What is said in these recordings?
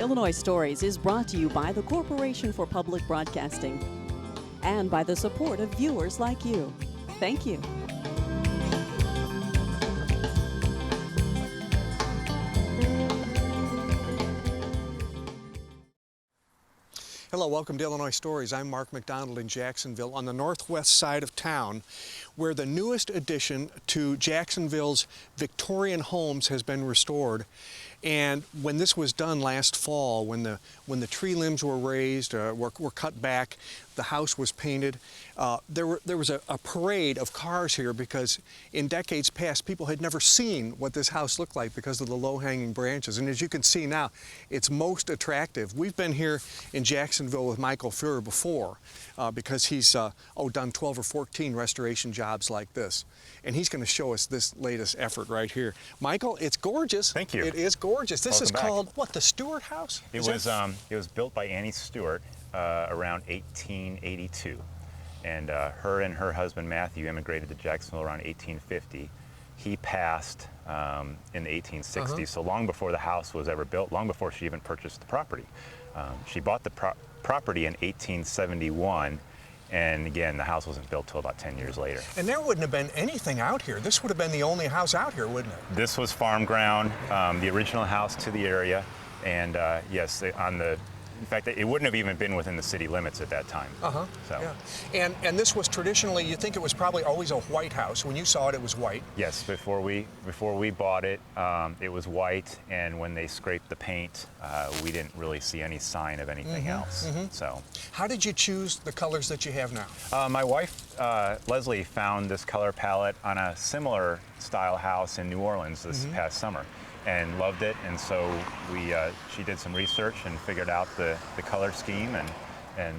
Illinois Stories is brought to you by the Corporation for Public Broadcasting and by the support of viewers like you. Thank you. Hello, welcome to Illinois Stories. I'm Mark McDonald in Jacksonville on the northwest side of town, where the newest addition to Jacksonville's Victorian homes has been restored. And when this was done last fall, when the tree limbs were raised, were cut back, the house was painted, there was a parade of cars here because in decades past, people had never seen what this house looked like because of the low-hanging branches. And as you can see now, it's most attractive. We've been here in Jacksonville with Michael Fuhrer before because he's done 12 or 14 restoration jobs like this. And he's going to show us this latest effort right here. Michael, it's gorgeous. Thank you. It is gorgeous. This is called, what, the Stewart House? It was built by Annie Stewart around 1882. And her and her husband Matthew immigrated to Jacksonville around 1850. He passed in the 1860s, so long before the house was ever built, long before she even purchased the property. She bought the property in 1871. And again, the house wasn't built till about 10 years later. And there wouldn't have been anything out here. This would have been the only house out here, wouldn't it? This was farm ground, the original house to the area. And yes, in fact, it wouldn't have even been within the city limits at that time. So. Yeah. And this was traditionally, you think it was probably always a white house. When you saw it, it was white. Yes, before we bought it, it was white. And when they scraped the paint, we didn't really see any sign of anything else. So, how did you choose the colors that you have now? My wife, Leslie, found this color palette on a similar style house in New Orleans this past summer, and loved it, and so she did some research and figured out the color scheme, and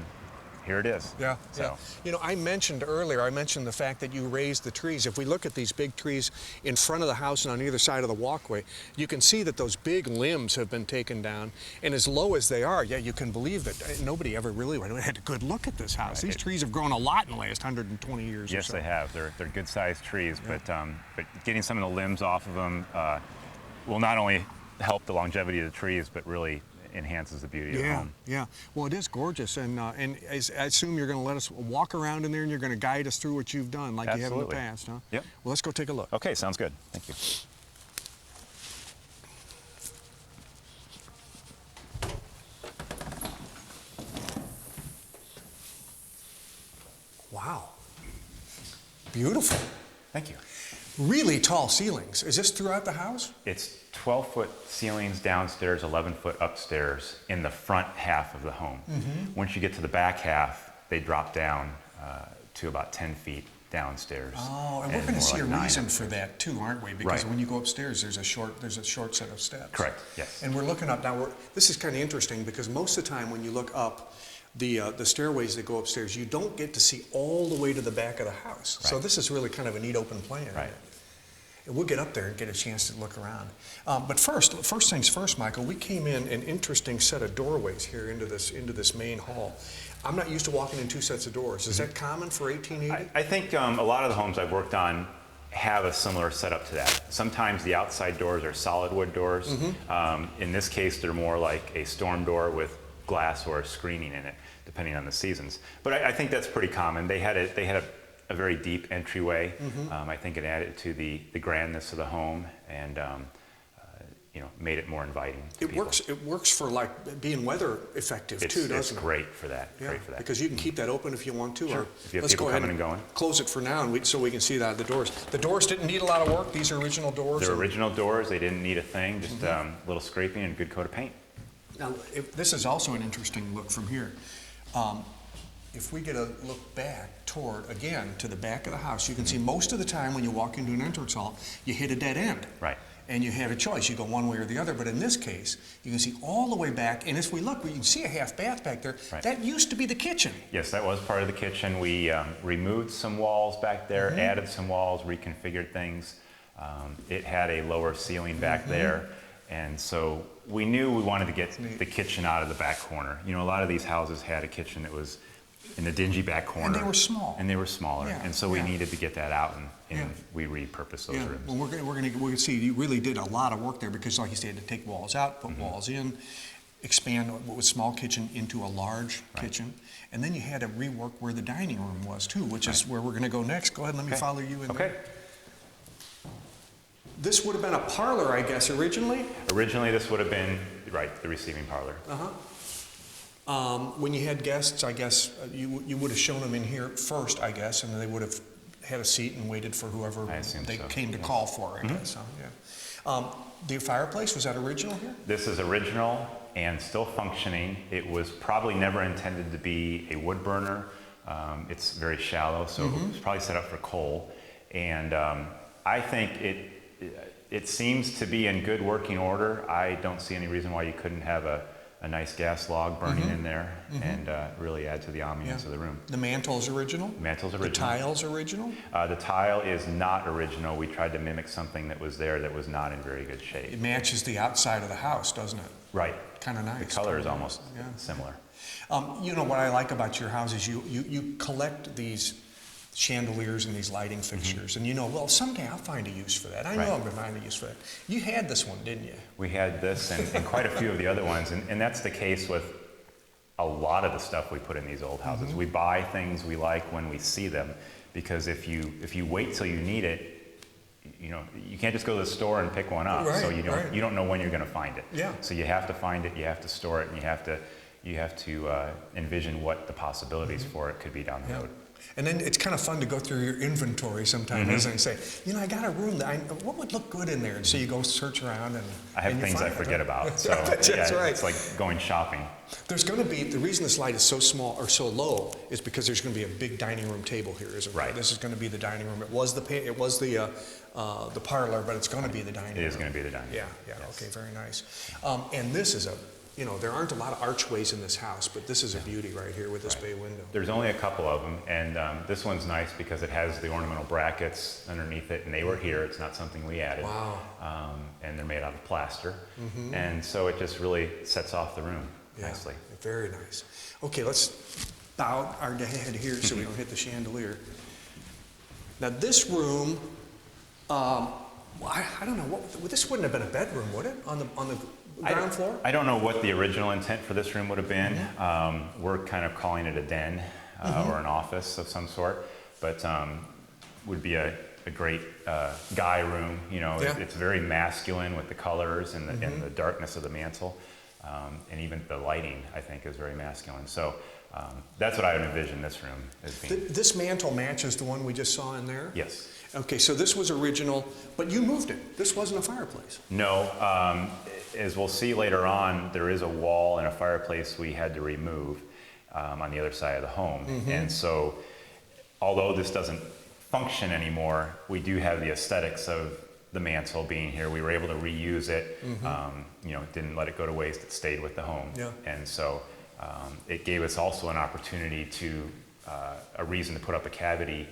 here it is. Yeah, so. Yeah. You know, I mentioned earlier, the fact that you raised the trees. If we look at these big trees in front of the house and on either side of the walkway, you can see that those big limbs have been taken down, and as low as they are, yeah, you can believe that nobody ever really had a good look at this house. These trees have grown a lot in the last 120 years yes, or so. They have. They're good-sized trees, but getting some of the limbs off of them will not only help the longevity of the trees, but really enhances the beauty of the home. Yeah, well, it is gorgeous, and I assume you're going to let us walk around in there, and you're going to guide us through what you've done, like you have in the past, huh? Yep. Well, let's go take a look. Okay, sounds good. Thank you. Wow. Beautiful. Thank you. Really tall ceilings. Is this throughout the house? It's 12-foot ceilings downstairs, 11-foot upstairs in the front half of the home. Once you get to the back half, they drop down to about 10 feet downstairs. Oh, and we're going to see a reason for that too, aren't we? Because when you go upstairs, there's a short set of steps. Correct. Yes. And we're looking up now. This is kind of interesting because most of the time when you look up the stairways that go upstairs, you don't get to see all the way to the back of the house. So this is really kind of a neat open plan. Right. And we'll get up there and get a chance to look around. But first things first, Michael, we came in an interesting set of doorways here into this main hall. I'm not used to walking in two sets of doors. Is that common for 1880? I think a lot of the homes I've worked on have a similar setup to that. Sometimes the outside doors are solid wood doors. In this case, they're more like a storm door with glass or screening in it, depending on the seasons. But I think that's pretty common. They had a very deep entryway. I think it added to the grandness of the home and made it more inviting to people. It works for like being weather effective too, doesn't it? It's great for that. Yeah, great for that. Because you can keep that open if you want to. Sure. Or if you have let's people go ahead coming and going. Close it for now, so we can see that the doors. The doors didn't need a lot of work. These are original doors. They're original doors. They didn't need a thing. Just a little scraping and a good coat of paint. Now, this is also an interesting look from here. If we get a look back again, to the back of the house, you can see most of the time when you walk into an entrance hall, you hit a dead end. Right. And you have a choice. You go one way or the other. But in this case, you can see all the way back. And as we look, we can see a half bath back there. Right. That used to be the kitchen. Yes, that was part of the kitchen. We removed some walls back there, added some walls, reconfigured things. It had a lower ceiling back there. And so we knew we wanted to get the kitchen out of the back corner. You know, a lot of these houses had a kitchen that was in the dingy back corner. And they were small. And they were smaller. Yeah, and so we needed to get that out, and we repurposed those rooms. Well, we're going to see you really did a lot of work there because, like you said, you had to take walls out, put walls in. expand what was small kitchen into a large kitchen. And then you had to rework where the dining room was too, which is where we're going to go next. Go ahead and let me follow you in there. This would have been a parlor, I guess, originally? Originally, this would have been, the receiving parlor. When you had guests, I guess, you would have shown them in here first, I guess, and then they would have had a seat and waited for whoever they came to call for, I guess. The fireplace, was that original here? This is original and still functioning. It was probably never intended to be a wood burner. It's very shallow, so it was probably set up for coal. And I think it seems to be in good working order. I don't see any reason why you couldn't have a nice gas log burning in there and really add to the ambiance of the room. The mantle is original? The mantle's original. The tile's original? The tile is not original. We tried to mimic something that was there that was not in very good shape. It matches the outside of the house, doesn't it? Right. Kind of nice. The color is almost similar. You know what I like about your house is you collect these chandeliers and these lighting fixtures, and you know, well, someday I'll find a use for that. I know I'm going to find a use for that. You had this one, didn't you? We had this and quite a few of the other ones, and that's the case with a lot of the stuff we put in these old houses. We buy things we like when we see them, because if you wait till you need it, you know, you can't just go to the store and pick one up. So you don't know when you're going to find it. So you have to find it, you have to store it, and you have to envision what the possibilities for it could be down the road. And then it's kind of fun to go through your inventory sometimes and say, you know, I got a room that what would look good in there? And so you go search around and I have things I forget about. So it's like going shopping. There's going to be, the reason this light is so small or so low is because there's going to be a big dining room table here, isn't it? Right. This is going to be the dining room. It was the parlor, but it's going to be the dining room. It is going to be the dining room. Yeah. Okay, very nice. And this is you know, there aren't a lot of archways in this house, but this is a beauty right here with this bay window. There's only a couple of them, and this one's nice because it has the ornamental brackets underneath it, and they were here. It's not something we added. Wow. And they're made out of plaster, and so it just really sets off the room nicely. Very nice. Okay, let's bow our head here so we don't hit the chandelier. Now this room, I don't know, this wouldn't have been a bedroom, would it? On the ground floor? I don't know what the original intent for this room would have been. We're kind of calling it a den or an office of some sort, but would be a great guy room. You know, it's very masculine with the colors and the darkness of the mantle, and even the lighting, I think, is very masculine. So that's what I would envision this room as being. This mantle matches the one we just saw in there? Yes. Okay, so this was original, but you moved it. This wasn't a fireplace. No. As we'll see later on, there is a wall and a fireplace we had to remove on the other side of the home. And so, although this doesn't function anymore, we do have the aesthetics of the mantle being here. We were able to reuse it. You know, didn't let it go to waste. It stayed with the home. And so, it gave us also an opportunity to, a reason to put up a cavity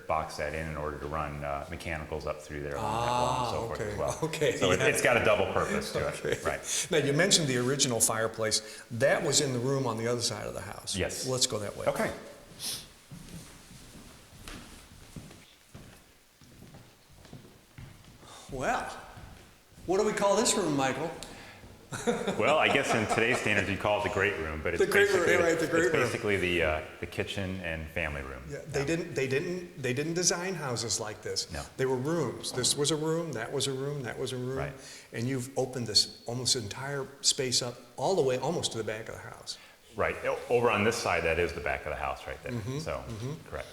box that in order to run mechanicals up through there along that wall and so forth as well. So it's got a double purpose to it. Right. Now you mentioned the original fireplace. That was in the room on the other side of the house. Yes. Let's go that way. Okay. Well, what do we call this room, Michael? Well, I guess in today's standards you'd call it the great room, but it's basically the kitchen and family room. Yeah, they didn't design houses like this. No. They were rooms. This was a room, that was a room, that was a room. Right. And you've opened this almost entire space up all the way almost to the back of the house. Right. Over on this side, that is the back of the house right there. So, correct.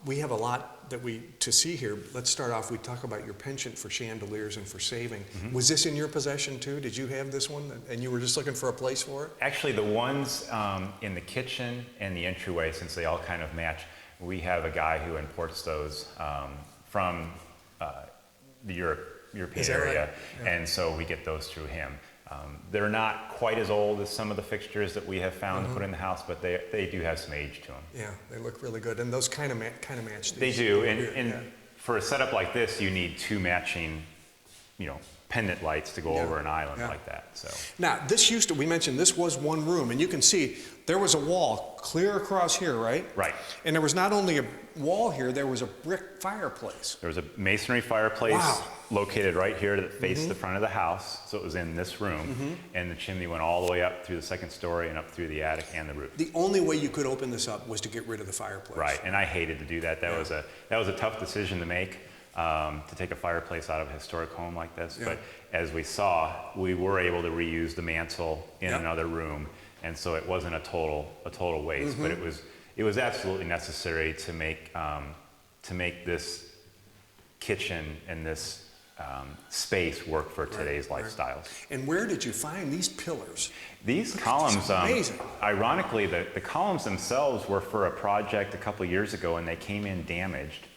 We have a lot to see here. Let's start off, we talk about your penchant for chandeliers and for saving. Was this in your possession too? Did you have this one and you were just looking for a place for it? Actually, the ones in the kitchen and the entryway, since they all kind of match, we have a guy who imports those from the European area, and so we get those through him. They're not quite as old as some of the fixtures that we have found to put in the house, but they do have some age to them. Yeah, they look really good, and those kind of match these. They do, and for a setup like this, you need two matching pendant lights to go over an island like that. So now this we mentioned this was one room, and you can see there was a wall clear across here, right? Right. And there was not only a wall here, there was a brick fireplace. There was a masonry fireplace located right here that faced the front of the house. So it was in this room, and the chimney went all the way up through the second story and up through the attic and the roof. The only way you could open this up was to get rid of the fireplace. Right, and I hated to do that. That was a tough decision to make. To take a fireplace out of a historic home like this, but as we saw, we were able to reuse the mantle in another room, and so it wasn't a total waste. But it was absolutely necessary to make this kitchen and this space work for today's lifestyles. And where did you find these pillars? These columns, amazing. Ironically, the columns themselves were for a project a couple years ago, and they came in damaged,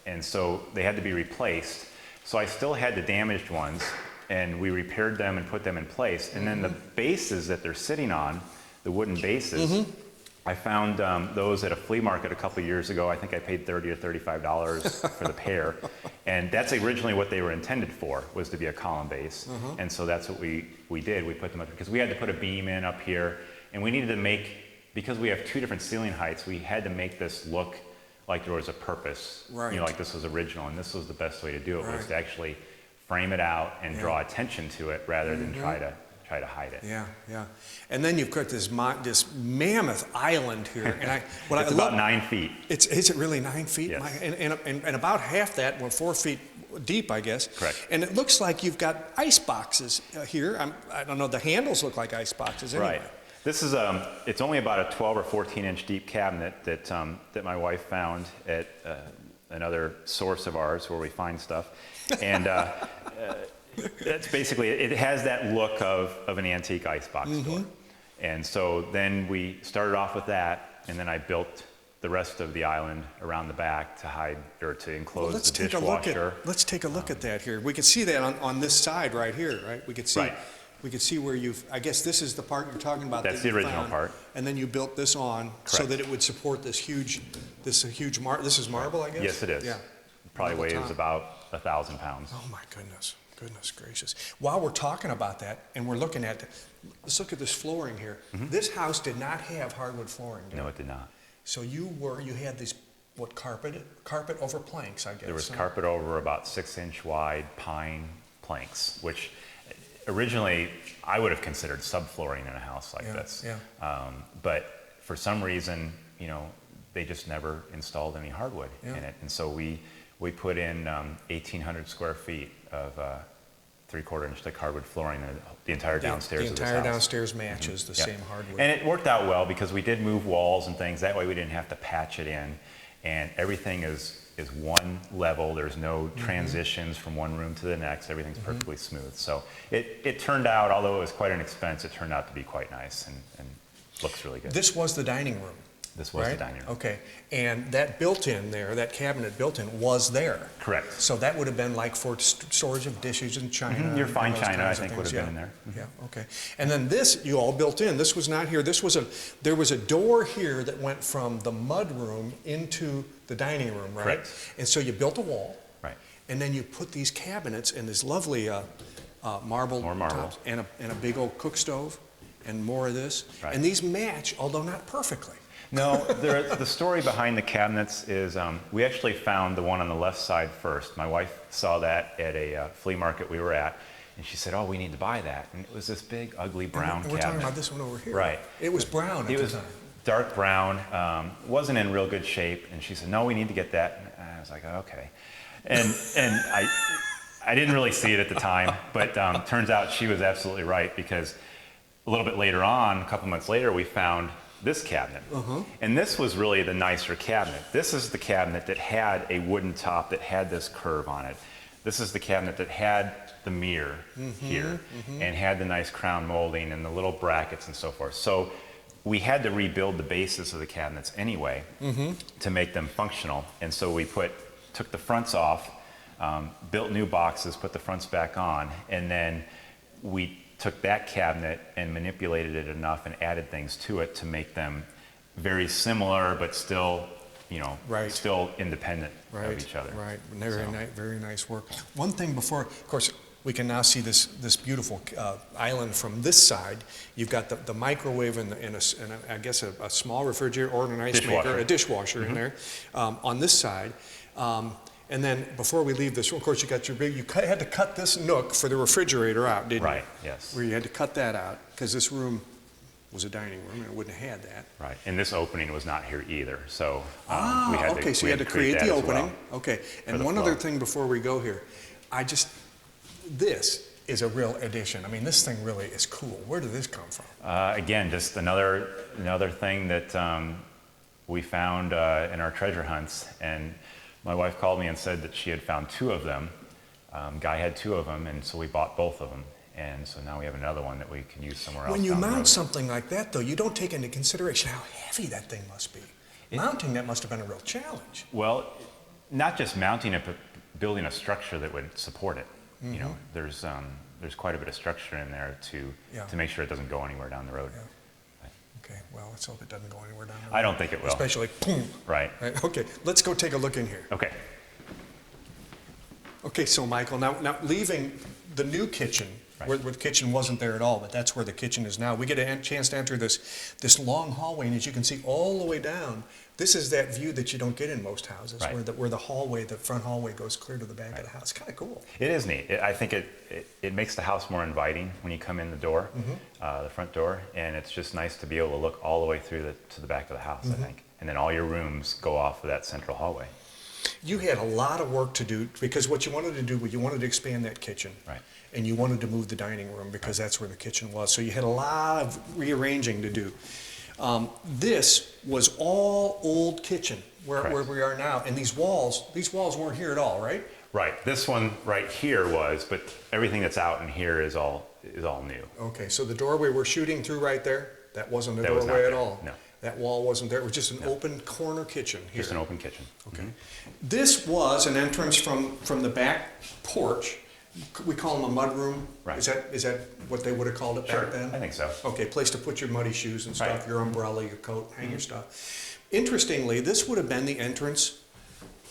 and so they had to be replaced. So I still had the damaged ones, and we repaired them and put them in place. And then the bases that they're sitting on, the wooden bases, I found those at a flea market a couple years ago. I think I paid $30 or $35 for the pair. And that's originally what they were intended for, was to be a column base. And so that's what we did. We put them up, because we had to put a beam in up here, and we needed to make, because we have two different ceiling heights, we had to make this look like there was a purpose, like this was original, and this was the best way to do it, was to actually frame it out and draw attention to it rather than try to hide it. Yeah. And then you've got this mammoth island here, and it's about 9 feet. Is it really 9 feet? Yes. And about half that, 4 feet deep, I guess. Correct. And it looks like you've got ice boxes here. I don't know. The handles look like ice boxes anyway. Right. This is it's only about a 12 or 14 inch deep cabinet that my wife found at another source of ours where we find stuff, and that's basically it. Has that look of an antique icebox store, and so then we started off with that, and then I built the rest of the island around the back to hide or to enclose the dishwasher. Let's take a look at that here. We can see that on this side right here, right? We could see. Right. We could see where I guess this is the part you're talking about. That's the original part. And then you built this on so that it would support this huge this is marble, I guess? Yes, it is. Yeah. It probably weighs about 1,000 pounds. Oh my goodness. Goodness gracious. While we're talking about that and we're looking at, let's look at this flooring here. This house did not have hardwood flooring, did it? No, it did not. So you had these, carpet over planks, I guess. There was carpet over about 6-inch wide pine planks, which originally I would have considered subflooring in a house like this. But for some reason, they just never installed any hardwood in it. And so we put in 1,800 square feet of 3/4 inch thick hardwood flooring. The entire downstairs The of this entire house. downstairs matches the same hardwood. And it worked out well because we did move walls and things. That way we didn't have to patch it in. And everything is one level. There's no transitions from one room to the next. Everything's perfectly smooth. So it turned out, although it was quite an expense, it turned out to be quite nice and looks really good. This was the dining room. This was the dining room. Okay. And that built-in there, that cabinet built-in was there. Correct. So that would have been like for storage of dishes and china. Your fine and china, I think, would have been in there. Yeah, okay. And then this, you all built in. This was not here. There was a door here that went from the mud room into the dining room, right? Correct. And so you built a wall. Right. And then you put these cabinets and this lovely marble tops and a big old cook stove and more of this. Right. And these match, although not perfectly. No, the story behind the cabinets is we actually found the one on the left side first. My wife saw that at a flea market we were at, and she said, "Oh, we need to buy that." And it was this big, ugly brown cabinet. We're talking about this one over here. Right. It was brown at the time. It was dark brown, wasn't in real good shape, and she said, "No, we need to get that." And I was like, "Okay." And I didn't really see it at the time, but turns out she was absolutely right, because a little bit later on, a couple months later, we found this cabinet. And this was really the nicer cabinet. This is the cabinet that had a wooden top that had this curve on it. This is the cabinet that had the mirror here and had the nice crown molding and the little brackets and so forth. So we had to rebuild the bases of the cabinets anyway to make them functional. And so we took the fronts off, built new boxes, put the fronts back on, and then we took that cabinet and manipulated it enough and added things to it to make them very similar but still Right. still independent of each other. Right, very nice work. One thing before, of course, we can now see this beautiful island from this side. You've got the microwave and I guess a small refrigerator or an ice maker, a dishwasher in there on this side. And then before we leave this room, of course, you had to cut this nook for the refrigerator out, didn't you? Right, yes. Where you had to cut that out because this room was a dining room and it wouldn't have had that. Right, and this opening was not here either, so so you had to create the opening. Okay, and one other flow. thing before we go here, this is a real addition. I mean, this thing really is cool. Where did this come from? Again, just another thing that we found in our treasure hunts, and my wife called me and said that she had found 2 of them. Guy had 2 of them, and so we bought both of them. And so now we have another one that we can use somewhere else. When you down the road. mount something like that, though, you don't take into consideration how heavy that thing must be. Mounting that must have been a real challenge. Well, not just mounting it, but building a structure that would support it. Mm-hmm. You know, there's quite a bit of structure in there to make sure it doesn't go anywhere down the road. Yeah. Okay, well, let's hope it doesn't go anywhere down the road. I don't think it will. Especially, boom. Right. Okay, let's go take a look in here. Okay. Okay, so Michael, now leaving the new kitchen, where the kitchen wasn't there at all, but that's where the kitchen is now. We get a chance to enter this long hallway, and as you can see all the way down, this is that view that you don't get in most houses, where the hallway, the front hallway goes clear to the back of the house. Kind of cool. It is neat. I think it makes the house more inviting when you come in the door, the front door, and it's just nice to be able to look all the way through to the back of the house, I think. And then all your rooms go off of that central hallway. You had a lot of work to do because what you wanted to do was you wanted to expand that kitchen. Right. And you wanted to move the dining room because that's where the kitchen was. So you had a lot of rearranging to do. This was all old kitchen where we are now. And these walls weren't here at all, right? Right. This one right here was, but everything that's out in here is all new. Okay, so the doorway we're shooting through right there, that wasn't a That was doorway not at there. all. No. That wall wasn't there. It was just an open corner kitchen here. Just an open kitchen. Okay. This was an entrance from the back porch. We call them a mud room. Right. Is that what they would have called it back then? I think so. Okay, place to put your muddy shoes and stuff, Right. your umbrella, your coat, hang your stuff. Interestingly, this would have been the entrance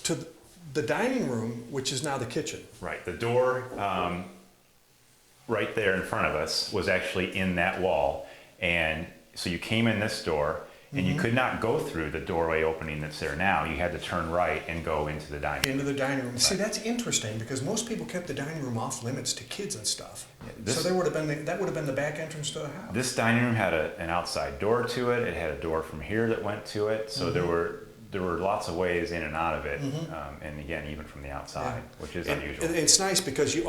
to the dining room, which is now the kitchen. Right. The door right there in front of us was actually in that wall, and so you came in this door, and you could not go through the doorway opening that's there now. You had to turn right and go into the dining room. Into the dining room. See, that's interesting because most people kept the dining room off limits to kids and stuff. So that would have been the back entrance to the house. This dining room had an outside door to it. It had a door from here that went to it. So there were lots of ways in and out of it, and again, even from the outside, which is unusual. And it's nice because you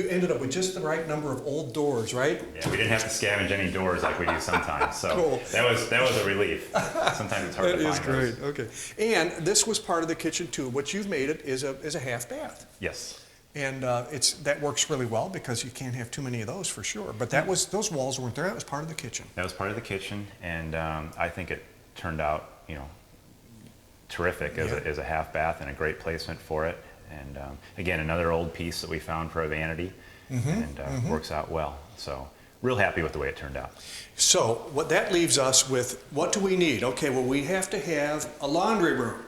ended up with just the right number of old doors, right? Yeah, we didn't have to scavenge any doors like we do sometimes, so Cool. that was a relief. Sometimes it's hard to find That is great. those. Okay. And this was part of the kitchen too. What you've made it is a half bath. Yes. And that works really well because you can't have too many of those for sure. But those walls weren't there. That was part of the kitchen. That was part of the kitchen, and I think it turned out, terrific as a half bath and a great placement for it. And again, another old piece that we found for a vanity, and works out well. So real happy with the way it turned out. So what that leaves us with, what do we need? Okay, well, we have to have a laundry room.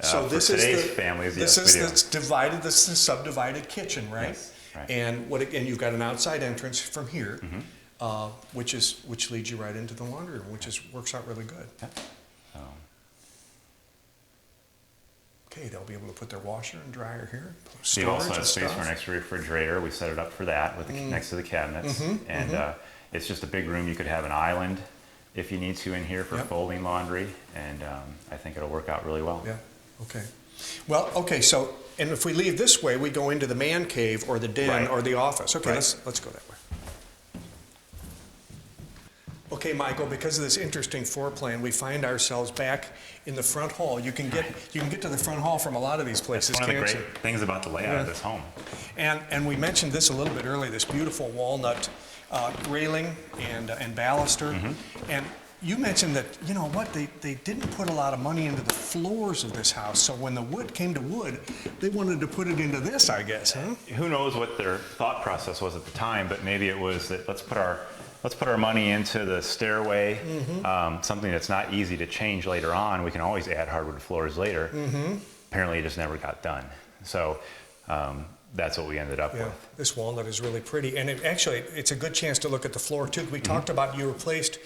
So For today's families, yes, we do. This is the subdivided kitchen, right? Yes, right. And you've got an outside entrance from here, which leads you right into the laundry room, which works out really good. Yeah. Okay, they'll be able to put their washer and dryer here. You also have and space stuff. for an extra refrigerator. We set it up for that next to the cabinets. It's just a big room. You could have an island if you need to in here for folding laundry, and I think it'll work out really well. Yeah, okay. Well, okay, so, and if we leave this way, we go into the man cave or the den or the office. Okay, let's go that way. Okay, Michael, because of this interesting floor plan, we find ourselves back in the front hall. You can get to the front hall from a lot of these places, That's one of the can't great things about the layout of this home. And we mentioned this a little bit earlier, this beautiful walnut railing and baluster. And you mentioned that, you know what, they didn't put a lot of money into the floors of this house, so when the wood came to wood, they wanted to put it into this, I guess, huh? Who knows what their thought process was at the time, but maybe it was that let's put our money into the stairway, something that's not easy to change later on. We can always add hardwood floors later. Apparently it just never got done. So that's what we ended up with. This walnut is really pretty, and it's a good chance to look at the floor too. We talked about you replaced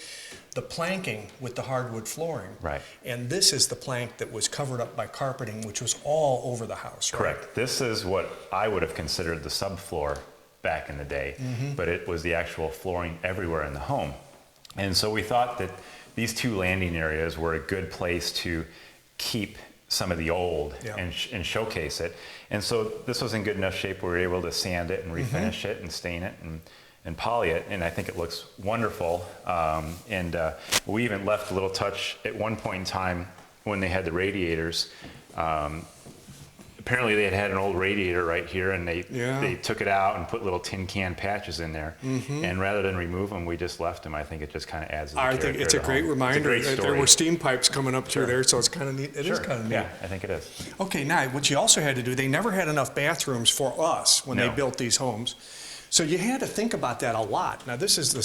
the planking with the hardwood flooring. Right. And this is the plank that was covered up by carpeting, which was all over the house, right? Correct. This is what I would have considered the subfloor back in the day, but it was the actual flooring everywhere in the home. And so we thought that these two landing areas were a good place to keep some of the old and showcase it. And so this was in good enough shape we were able to sand it and refinish it and stain it and poly it, and I think it looks wonderful. We even left a little touch at one point in time when they had the radiators. Apparently they had an old radiator right here, and they took it out and put little tin can patches in there. And rather than remove them, we just left them. I think it just kind of adds to the character. I think it's a great reminder that there were steam pipes coming up through there, so it's kind of neat. It is kind of neat. Yeah, I think it is. Okay, now what you also had to do, they never had enough bathrooms for us when they built these homes. So you had to think about that a lot. Now this is a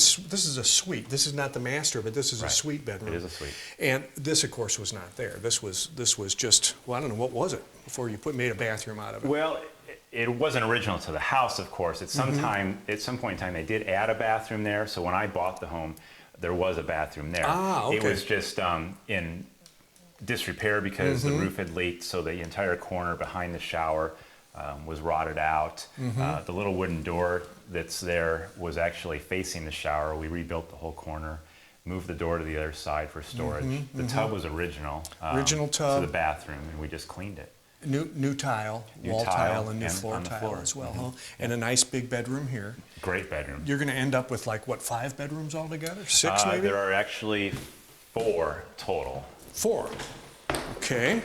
suite. This is not the master, but this is a suite bedroom. It is a suite. And this, of course, was not there. This was just, well, I don't know, what was it before you made a bathroom out of it? Well, it wasn't original to the house, of course. At some point in time, they did add a bathroom there. So when I bought the home, there was a bathroom there. Okay. It was just in disrepair because the roof had leaked, so the entire corner behind the shower was rotted out. The little wooden door that's there was actually facing the shower. We rebuilt the whole corner, moved the door to the other side for storage. The tub was original. Original tub. To the bathroom, and we just cleaned it. New tile, wall tile, and new floor tile as well, huh? And a nice big bedroom here. Great bedroom. You're going to end up with like, what, 5 bedrooms altogether? 6 maybe? There are actually 4 total. 4. Okay.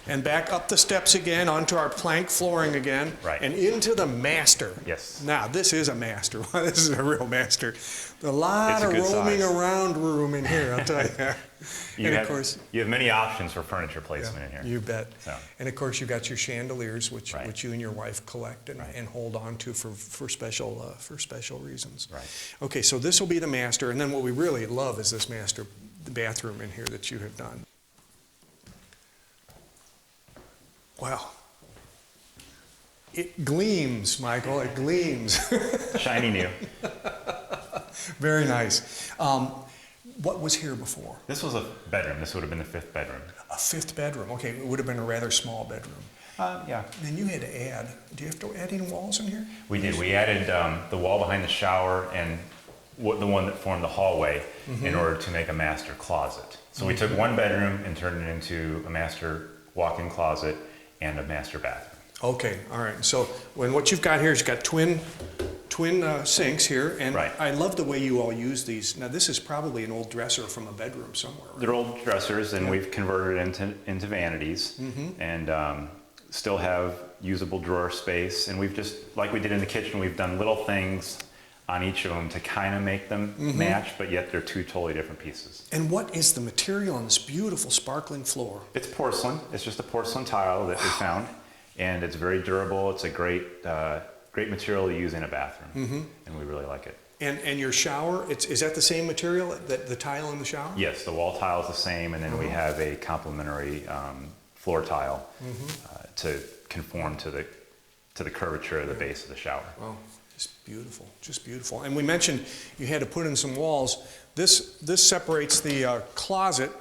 And back up the steps again onto our plank flooring again. Right. And into the master. Yes. Now, this is a master. This is a real master. A lot of roaming around room in here, I'll tell you. Of course, you have many options for furniture placement in here. You bet. So. And of course, you got your chandeliers, which you and your wife collect and hold on to for special reasons. Right. Okay, so this will be the master, and then what we really love is this master bathroom in here that you have done. Wow. It gleams, Michael, it gleams. Shiny new. Very nice. What was here before? This was a bedroom. This would have been the 5th bedroom. A 5th bedroom. Okay, it would have been a rather small bedroom. Yeah. Then you had to add, do you have to add any walls in here? We did. We added the wall behind the shower and the one that formed the hallway in order to make a master closet. So we took one bedroom and turned it into a master walk-in closet and a master bathroom. Okay, all right. So what you've got here is you've got twin sinks here, and I love the way you all use these. Now this is probably an old dresser from a bedroom somewhere. Right? They're old dressers, and we've converted it into vanities, and still have usable drawer space. And we've just, like we did in the kitchen, we've done little things on each of them to kind of make them match, but yet they're 2 totally different pieces. And what is the material on this beautiful sparkling floor? It's porcelain. It's just a porcelain tile that we found, and it's very durable. It's a great material to use in a bathroom, and we really like it. And your shower, is that the same material, the tile in the shower? Yes, the wall tile is the same, and then we have a complementary floor tile to conform to the curvature of the base of the shower. Wow. Just beautiful, just beautiful. And we mentioned you had to put in some walls. This separates the closet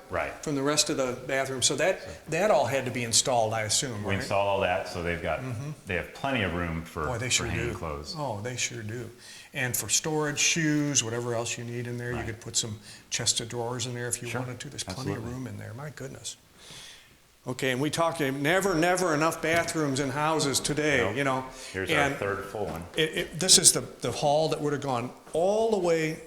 from the rest of the bathroom. So that all had to be installed, I assume, We installed all that, so they have plenty of room for hanging clothes. Oh, they sure do. And for storage, shoes, whatever else you need in there, you could put some chest of drawers in there if you wanted to. There's plenty of room in there. My goodness. Okay, and we talked never enough bathrooms in houses today, you know. Here's our 3rd full one. This is the hall that would have gone all the way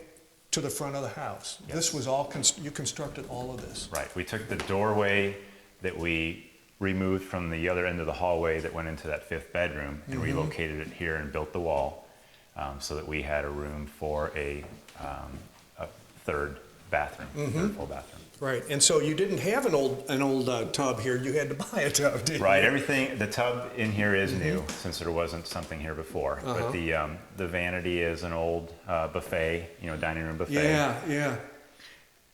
to the front of the house. Yes. This was all, you constructed all of this. Right, we took the doorway that we removed from the other end of the hallway that went into that 5th bedroom and relocated it here and built the wall so that we had a room for a 3rd bathroom, third full bathroom. Right, and so you didn't have an old tub here. You had to buy a tub, didn't Right, you? everything. The tub in here is new, since there wasn't something here before. But the vanity is an old buffet, dining room buffet. Yeah.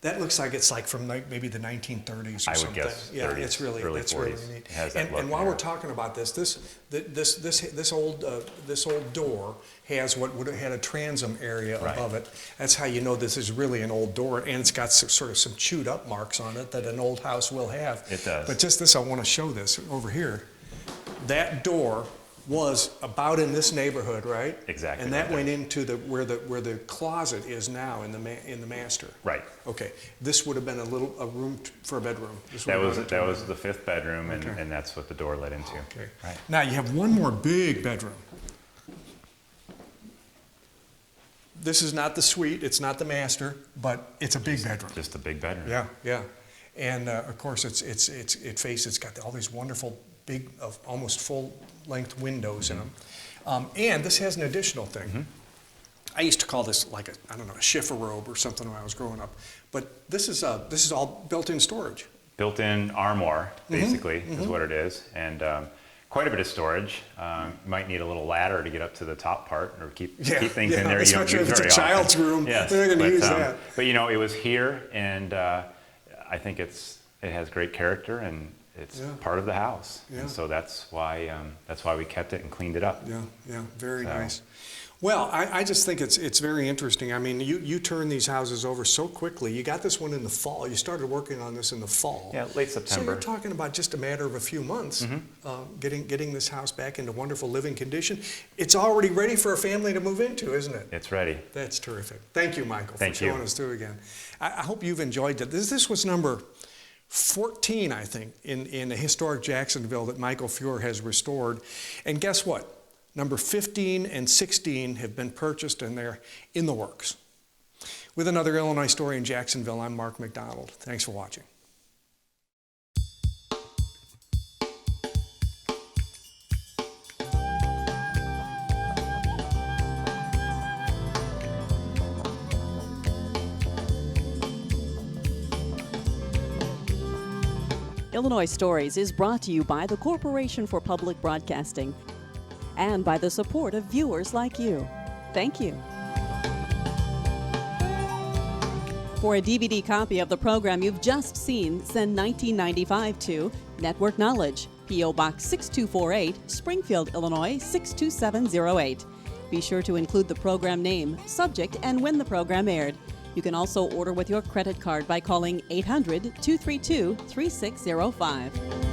That looks like it's like from maybe the 1930s or I would something. guess Yeah, 30s, it's really early that's 40s. really neat. It has that look, and while yeah. we're talking about this old door has what would have had a transom area Right. above it. That's how you know this is really an old door, and it's got sort of some chewed up marks on it that an old house will have. It does. But just this, I want to show this over here. That door was about in this neighborhood, right? Exactly And that right there. went into where the closet is now in the master. Right. Okay, this would have been a room for a bedroom. This would That have was been a that bedroom. was the fifth bedroom, Okay. and that's what the door led into. Okay. Right. Now you have one more big bedroom. This is not the suite, it's not the master, but it's a big bedroom. Just a big bedroom. Yeah. And of course, it's got all these wonderful big, almost full-length windows in them. And this has an additional thing. I used to call this like a schiffer robe or something when I was growing up. But this is all built-in storage. Built-in armoire, basically, is what it is, and quite a bit of storage. You might need a little ladder to get up to the top part, or keep things in there you don't especially use if it's a very often. child's room. Yes, They're not going to use that. But it was here, and I think it has great character, and it's part of the house. Yeah. And so that's why we kept it and cleaned it up. Yeah, very So- nice. Well, I just think it's very interesting. I mean, you turn these houses over so quickly. You got this one in the fall. You started working on this in the fall. Yeah, late So September. you're talking about just a matter of a few months, getting this house back into wonderful living condition. It's already ready for a family to move into, isn't it? It's ready. That's terrific. Thank you, Michael, Thank for you. showing us through again. I hope you've enjoyed it. This was number 14, I think, in the historic Jacksonville that Michael Fuhr has restored. And guess what? Number 15 and 16 have been purchased, and they're in the works. With another Illinois Story in Jacksonville, I'm Mark McDonald. Thanks for watching. Illinois Stories is brought to you by the Corporation for Public Broadcasting and by the support of viewers like you. Thank you. For a DVD copy of the program you've just seen, send $19.95 to Network Knowledge, P.O. Box 6248, Springfield, Illinois 62708. Be sure to include the program name, subject, and when the program aired. You can also order with your credit card by calling 800-232-3605.